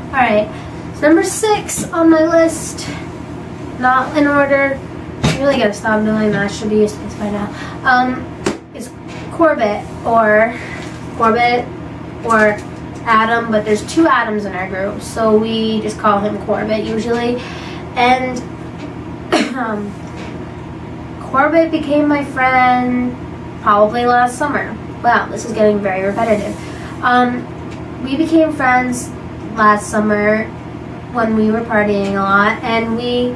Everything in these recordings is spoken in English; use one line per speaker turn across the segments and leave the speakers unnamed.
Alright, so number 6 on my list, not in order, I really gotta stop doing that, I should be used to this by now, is Corbitt or Adam, but there's 2 Adams in our group, so we just call him Corbitt usually. And Corbitt became my friend probably last summer. Wow, this is getting very repetitive. We became friends last summer when we were partying a lot, and we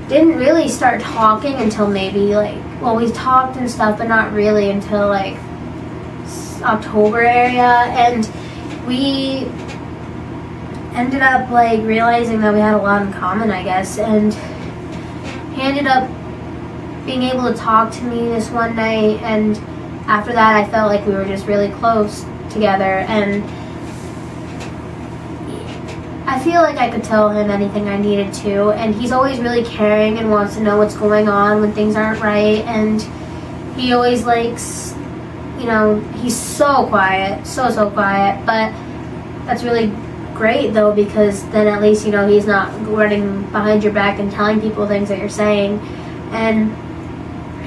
didn't really start talking until maybe we talked and stuff, but not really until like October area, and we ended up like realizing that we had a lot in common, I guess, and he ended up being able to talk to me this one night, and after that I felt like we were just really close together, and I feel like I could tell him anything I needed to, and he's always really caring and wants to know what's going on when things aren't right, and he always likes, you know, he's so quiet, so quiet, but that's really great though, because then at least, you know, he's not running behind your back and telling people things that you're saying, and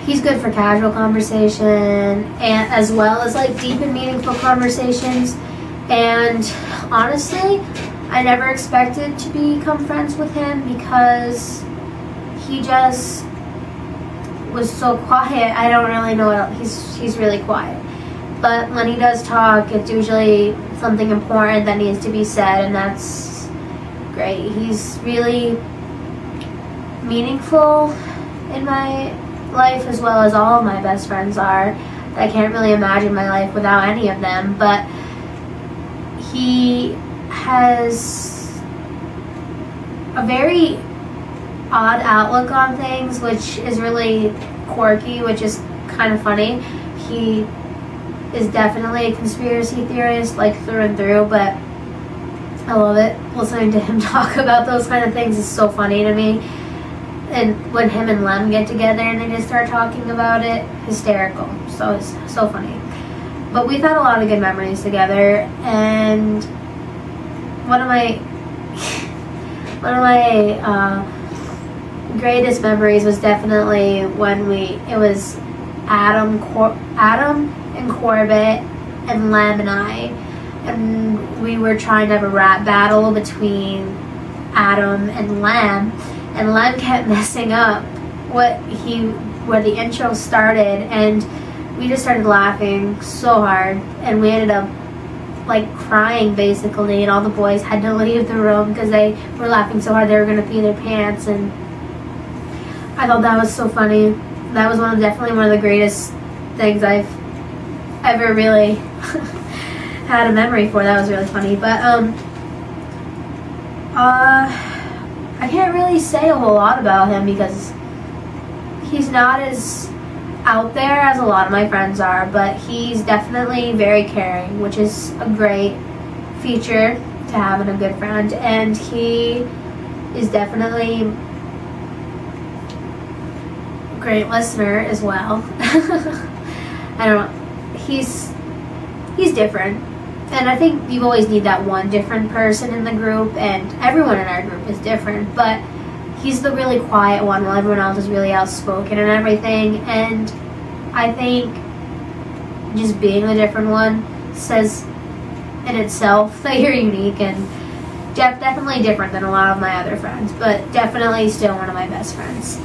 he's good for casual conversation and as well as like deep and meaningful conversations. And honestly, I never expected to become friends with him because he just was so quiet. I don't really know what else. He's really quiet. But when he does talk, it's usually something important that needs to be said, and that's great. He's really meaningful in my life as well as all of my best friends are. I can't really imagine my life without any of them, but he has a very odd outlook on things, which is really quirky, which is kind of funny. He is definitely a conspiracy theorist, like through and through, but I love it. Listening to him talk about those kind of things is so funny to me. And when him and Lem get together and they just start talking about it, hysterical. So it's so funny. But we've had a lot of good memories together, and one of my greatest memories was definitely when it was Adam and Corbitt and Lem and I, and we were trying to have a rap battle between Adam and Lem kept messing up where the intro started, and we just started laughing so hard, and we ended up like crying basically, and all the boys had to leave the room because they were laughing so hard they were going to pee their pants, and I thought that was so funny. That was definitely one of the greatest things I've ever really had a memory for. That was really funny. But I can't really say a whole lot about him because he's not as out there as a lot of my friends are, but he's definitely very caring, which is a great feature to have in a good friend, and he is definitely a great listener as well. I don't know, he's different, and I think you always need that one different person in the group, and everyone in our group is different, but he's the really quiet one while everyone else is really outspoken and everything, and I think just being the different one says in itself that you're unique and definitely different than a lot of my other friends, but definitely still one of my best friends.